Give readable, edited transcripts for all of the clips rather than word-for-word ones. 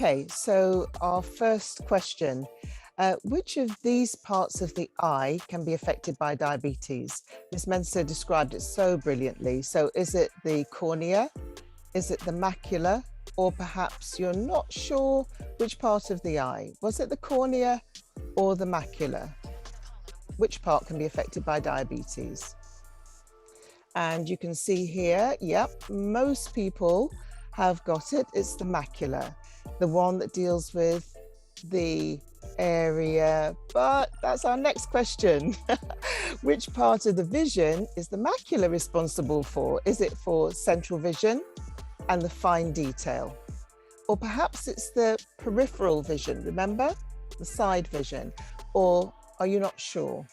Okay, so our first question, which of these parts of the eye can be affected by diabetes? Ms. Mensah described it so brilliantly. So is it the cornea? Is it the macula? Or perhaps you're not sure which part of the eye? Was it the cornea or the macula? Which part can be affected by diabetes? And you can see here, yep, most people have got it. It's the macula, the one that deals with the area. But that's our next question. Which part of the vision is the macula responsible for? Is it for central vision and the fine detail? Or perhaps it's the peripheral vision, remember? The side vision. Or are you not sure?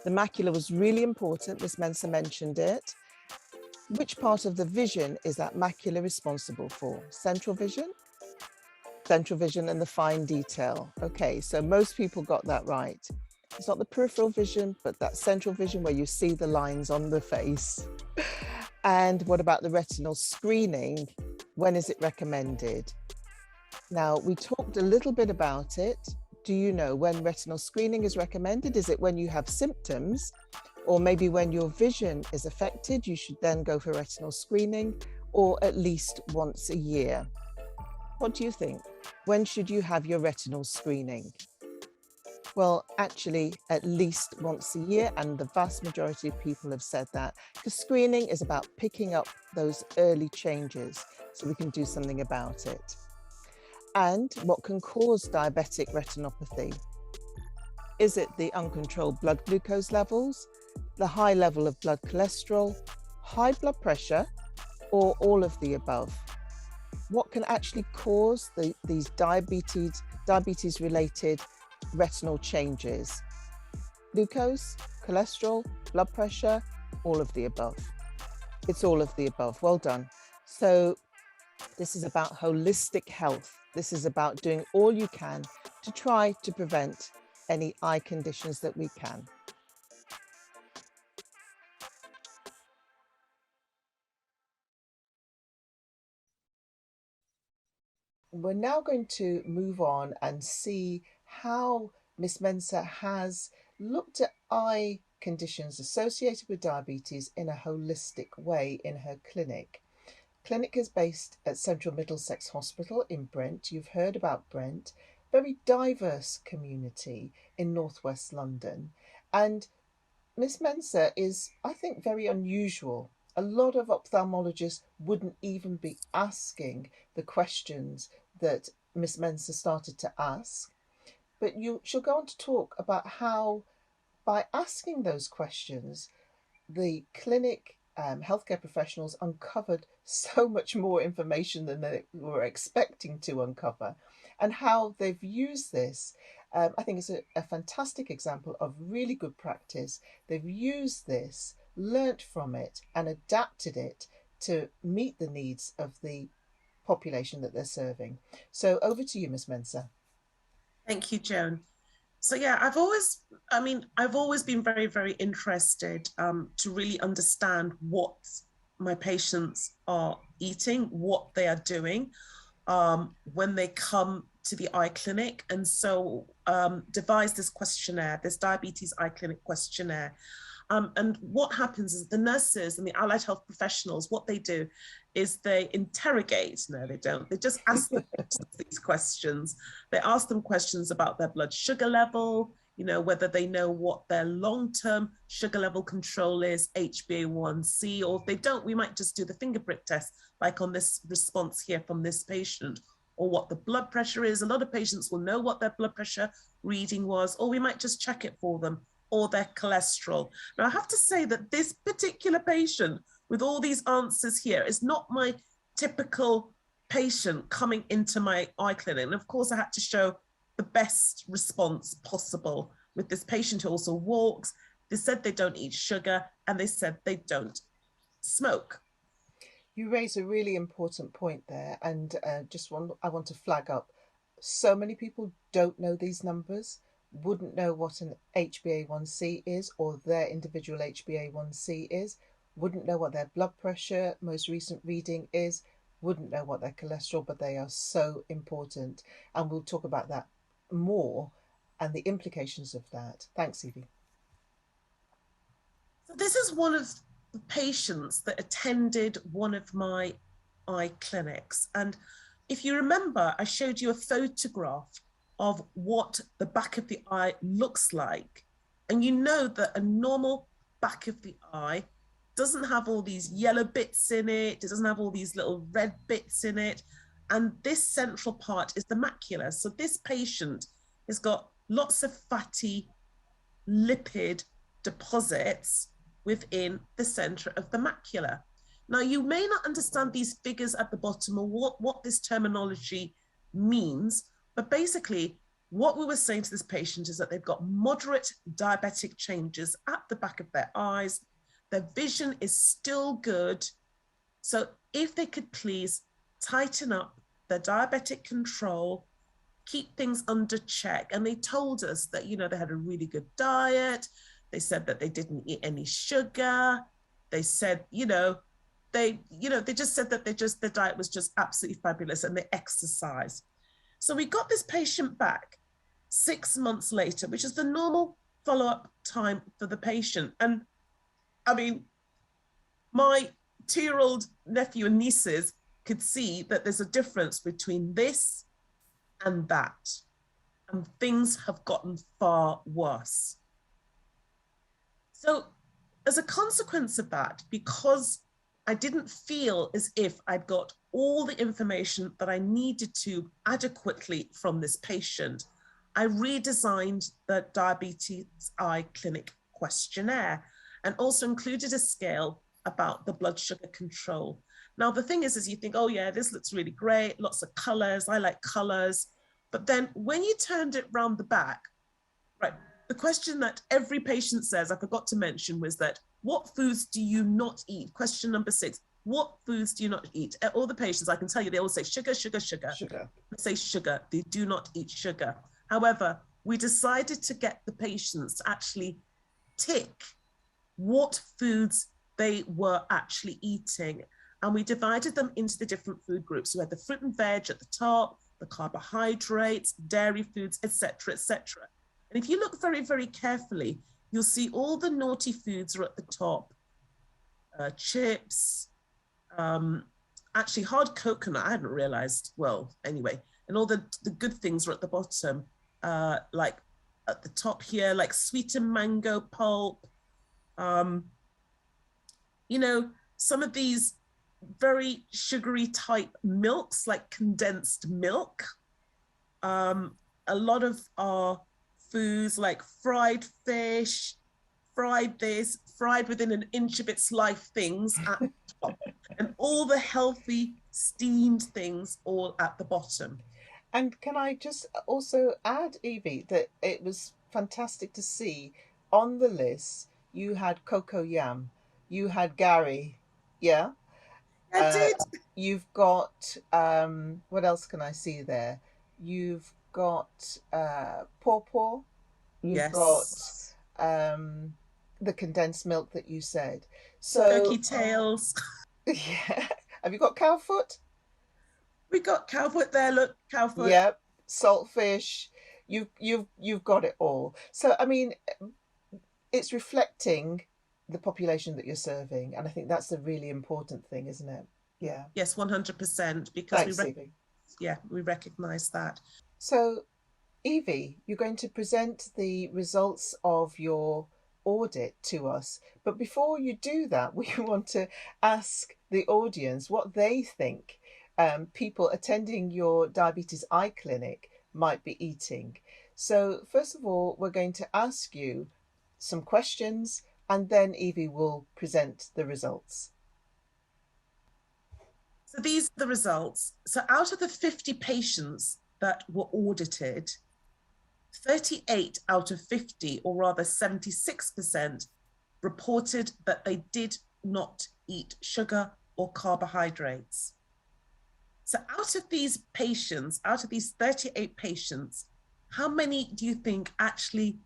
The macula was really important. Ms. Mensah mentioned it. Which part of the vision is that macula responsible for? Central vision? Central vision and the fine detail. Okay, so most people got that right. It's not the peripheral vision, but that central vision where you see the lines on the face. And what about the retinal screening? When is it recommended? Now, we talked a little bit about it. Do you know when retinal screening is recommended? Is it when you have symptoms, or maybe when your vision is affected, you should then go for retinal screening, or at least once a year? What do you think? When should you have your retinal screening? Well, actually, at least once a year, and the vast majority of people have said that, because screening is about picking up those early changes so we can do something about it. And what can cause diabetic retinopathy? Is it the uncontrolled blood glucose levels, the high level of blood cholesterol, high blood pressure, or all of the above? What can actually cause these diabetes-related retinal changes? Glucose, cholesterol, blood pressure, all of the above. It's all of the above. Well done. So this is about holistic health. This is about doing all you can to try to prevent any eye conditions that we can. We're now going to move on and see how Ms. Mensah has looked at eye conditions associated with diabetes in a holistic way in her clinic. Clinic is based at Central Middlesex Hospital in Brent. You've heard about Brent, very diverse community in northwest London. And Ms. Mensah is, I think, very unusual. A lot of ophthalmologists wouldn't even be asking the questions that Ms. Mensah started to ask. But she'll go on to talk about how, by asking those questions, the clinic healthcare professionals uncovered so much more information than they were expecting to uncover, and how they've used this. I think it's a fantastic example of really good practice. They've used this, learnt from it, and adapted it to meet the needs of the population that they're serving. So over to you, Ms. Mensah. Thank you, Joan. So yeah, I've always been very, very interested to really understand what my patients are eating, what they are doing when they come to the eye clinic. And so devised this questionnaire, this diabetes eye clinic questionnaire. And what happens is the nurses and the allied health professionals, what they do is they interrogate. No, they don't. They just ask them these questions. They ask them questions about their blood sugar level, whether they know what their long-term sugar level control is, HbA1c, or if they don't, we might just do the finger prick test, like on this response here from this patient, or what the blood pressure is. A lot of patients will know what their blood pressure reading was, or we might just check it for them, or their cholesterol. Now, I have to say that this particular patient with all these answers here is not my typical patient coming into my eye clinic. And of course, I had to show the best response possible with this patient who also walks. They said they don't eat sugar, and they said they don't smoke. You raise a really important point there, and I want to flag up. So many people don't know these numbers, wouldn't know what an HbA1c is or their individual HbA1c is, wouldn't know what their blood pressure most recent reading is, wouldn't know what their cholesterol, but they are so important. And we'll talk about that more and the implications of that. Thanks, Evie. So this is one of the patients that attended one of my eye clinics. And if you remember, I showed you a photograph of what the back of the eye looks like. And you know that a normal back of the eye doesn't have all these yellow bits in it. It doesn't have all these little red bits in it. And this central part is the macula. So this patient has got lots of fatty lipid deposits within the center of the macula. Now, you may not understand these figures at the bottom or what this terminology means, but basically, what we were saying to this patient is that they've got moderate diabetic changes at the back of their eyes. Their vision is still good. So if they could please tighten up their diabetic control, keep things under check. And they told us that, you know, they had a really good diet. They said that they didn't eat any sugar. They said, they just said that their diet was just absolutely fabulous and they exercise. So we got this patient back 6 months later, which is the normal follow-up time for the patient. And I mean, my 2-year-old nephew and nieces could see that there's a difference between this and that. And things have gotten far worse. So as a consequence of that, because I didn't feel as if I'd got all the information that I needed to adequately from this patient, I redesigned the Diabetes Eye Clinic questionnaire and also included a scale about the blood sugar control. Now, the thing is you think, oh yeah, this looks really great, lots of colors, I like colors. But then when you turned it round the back, right, the question that every patient says, I forgot to mention, was that, what foods do you not eat? Question number 6, what foods do you not eat? All the patients, I can tell you, they all say sugar, sugar, sugar. Sugar. They say sugar, they do not eat sugar. However, we decided to get the patients to actually tick what foods they were actually eating. And we divided them into the different food groups. We had the fruit and veg at the top, the carbohydrates, dairy foods, etc., etc. And if you look very, very carefully, you'll see all the naughty foods are at the top. Chips, actually hard coconut, I hadn't realized, well, anyway, and all the good things are at the bottom, like at the top here, like sweetened mango pulp, some of these very sugary type milks, like condensed milk. A lot of our foods like fried fish, fried this, fried within an inch of its life things at the top, and all the healthy steamed things all at the bottom. And can I just also add, Evie, that it was fantastic to see on the list you had cocoa yam, you had Gary, yeah? I did. You've got, what else can I see there? You've got pawpaw, you've got Yes. the condensed milk that you said. So, Turkey tails. yeah. Have you got cow foot? We got cow foot there, look, cow foot. Yep, saltfish. You've got it all. So I mean, it's reflecting the population that you're serving, and I think that's a really important thing, isn't it? Yeah. Yes, 100%, because Thanks, Evie. we recognize that. So, Evie, you're going to present the results of your audit to us. But before you do that, we want to ask the audience what they think people attending your diabetes eye clinic might be eating. So, first of all, we're going to ask you some questions and then Evie will present the results. So these are the results. So out of the 50 patients that were audited, 38 out of 50, or rather 76%, reported that they did not eat sugar or carbohydrates. So out of these patients, out of these 38 patients, how many do you think actually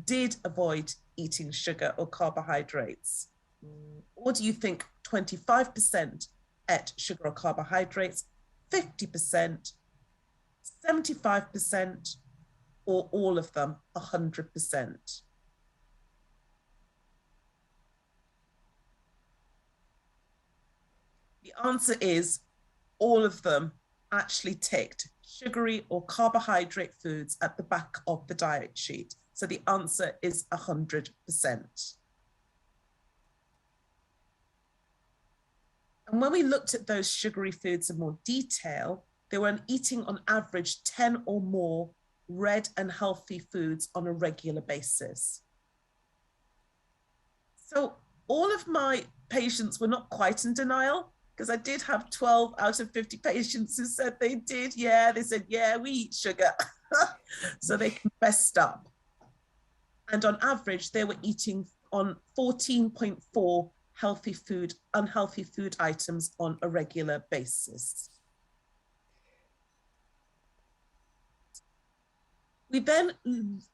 did avoid eating sugar or carbohydrates? Or do you think 25% ate sugar or carbohydrates, 50%, 75%, or all of them, 100%. The answer is all of them actually ticked sugary or carbohydrate foods at the back of the diet sheet. So the answer is 100%. And when we looked at those sugary foods in more detail, they were eating on average 10 or more red and healthy foods on a regular basis. So all of my patients were not quite in denial, because I did have 12 out of 50 patients who said they did. Yeah, they said, yeah, we eat sugar. So they confessed up. And on average, they were eating on 14.4 unhealthy food items on a regular basis. We then,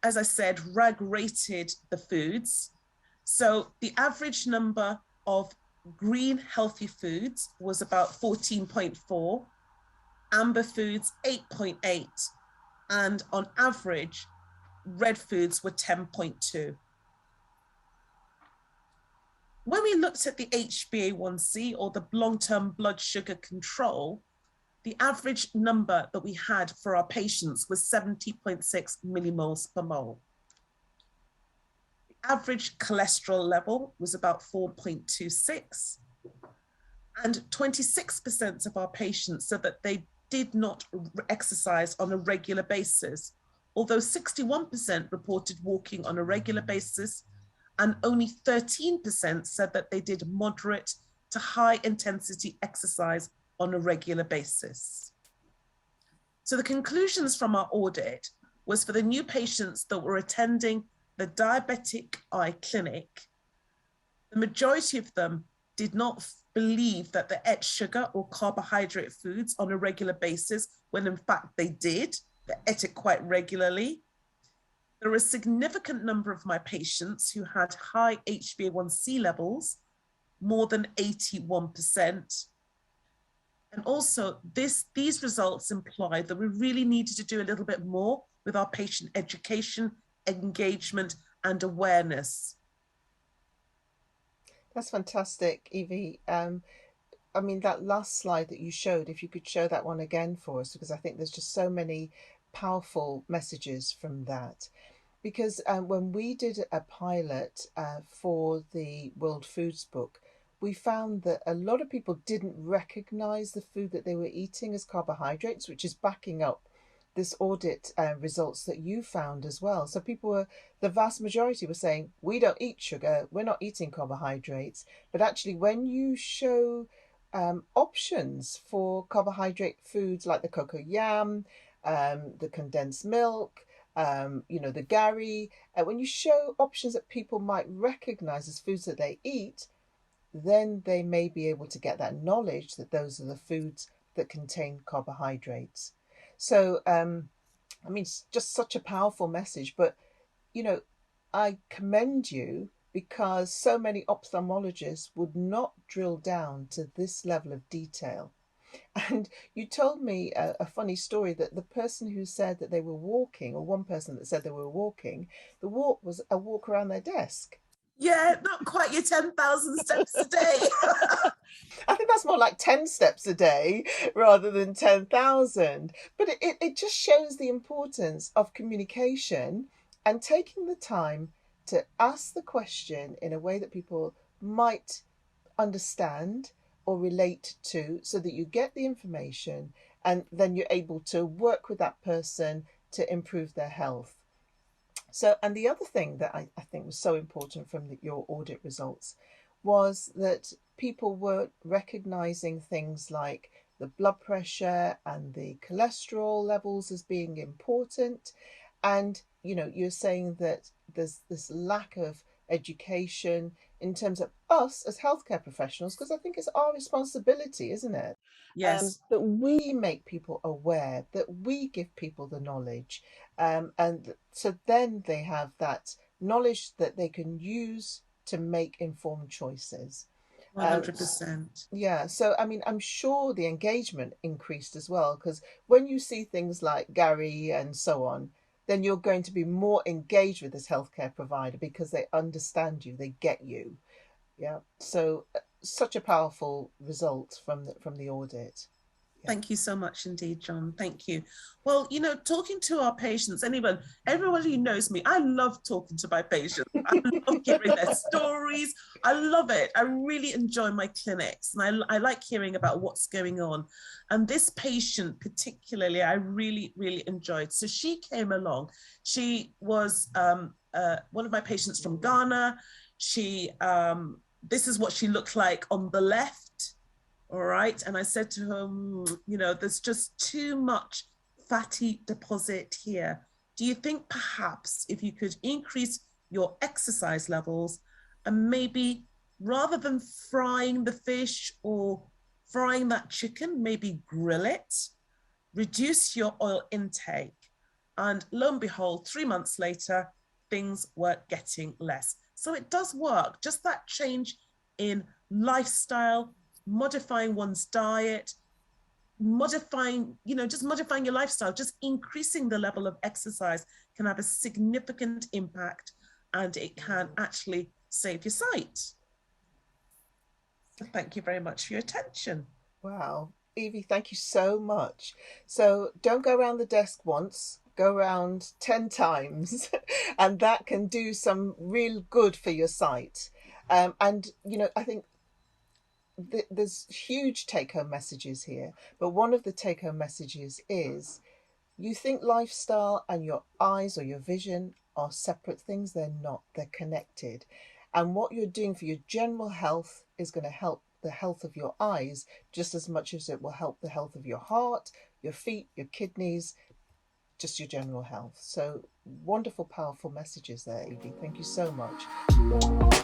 as I said, RAG rated the foods. So the average number of green healthy foods was about 14.4, amber foods 8.8, and on average, red foods were 10.2. When we looked at the HbA1c, or the long-term blood sugar control, the average number that we had for our patients was 70.6 millimoles per mole. The average cholesterol level was about 4.26, and 26% of our patients said that they did not exercise on a regular basis, although 61% reported walking on a regular basis, and only 13% said that they did moderate to high intensity exercise on a regular basis. So the conclusions from our audit was, for the new patients that were attending the diabetic eye clinic, the majority of them did not believe that they ate sugar or carbohydrate foods on a regular basis, when in fact they did. They ate it quite regularly. There were a significant number of my patients who had high HbA1c levels, more than 81%. And also these results imply that we really needed to do a little bit more with our patient education, engagement, and awareness. That's fantastic, Evie. I mean, that last slide that you showed, if you could show that one again for us, because I think there's just so many powerful messages from that. Because when we did a pilot for the World Foods Book, we found that a lot of people didn't recognize the food that they were eating as carbohydrates, which is backing up this audit results that you found as well. So people were, the vast majority were saying, we don't eat sugar, we're not eating carbohydrates. But actually, when you show options for carbohydrate foods like the cocoa yam, the condensed milk, the Gary, when you show options that people might recognize as foods that they eat, then they may be able to get that knowledge that those are the foods that contain carbohydrates. So, I mean, it's just such a powerful message, but, I commend you, because so many ophthalmologists would not drill down to this level of detail. And you told me a funny story that the person who said that they were walking, or one person that said they were walking, the walk was a walk around their desk. Yeah, not quite your 10,000 steps a day. I think that's more like 10 steps a day rather than 10,000. But it just shows the importance of communication and taking the time to ask the question in a way that people might understand or relate to, so that you get the information and then you're able to work with that person to improve their health. So, and the other thing that I think was so important from your audit results was that people were recognizing things like the blood pressure and the cholesterol levels as being important. And, you're saying that there's this lack of education in terms of us as healthcare professionals, because I think it's our responsibility, isn't it? Yes. That we make people aware, that we give people the knowledge, and so then they have that knowledge that they can use to make informed choices. S- 100%. yeah, so I mean, I'm sure the engagement increased as well, because when you see things like Gary and so on, then you're going to be more engaged with this healthcare provider because they understand you, they get you. Yeah. So such a powerful result from the audit. Yeah. Thank you so much indeed, John. Thank you. Well, talking to our patients, everybody who knows me, I love talking to my patients. I love hearing their stories. I love it. I really enjoy my clinics, and I like hearing about what's going on. And this patient particularly, I really, really enjoyed. So she came along. She was one of my patients from Ghana. This is what she looked like on the left. All right. And I said to her, there's just too much fatty deposit here. Do you think perhaps if you could increase your exercise levels and maybe rather than frying the fish or frying that chicken, maybe grill it, reduce your oil intake? And lo and behold, 3 months later, things were getting less. So it does work. Just that change in lifestyle, modifying one's diet, just modifying your lifestyle, just increasing the level of exercise can have a significant impact, and it can actually save your sight. So thank you very much for your attention. Wow. Evie, thank you so much. So don't go around the desk once, go around 10 times, and that can do some real good for your sight. And, I think there's huge take home messages here, but one of the take home messages is you think lifestyle and your eyes or your vision are separate things. They're not, they're connected. And what you're doing for your general health is going to help the health of your eyes just as much as it will help the health of your heart, your feet, your kidneys, just your general health. So wonderful, powerful messages there, Evie. Thank you so much.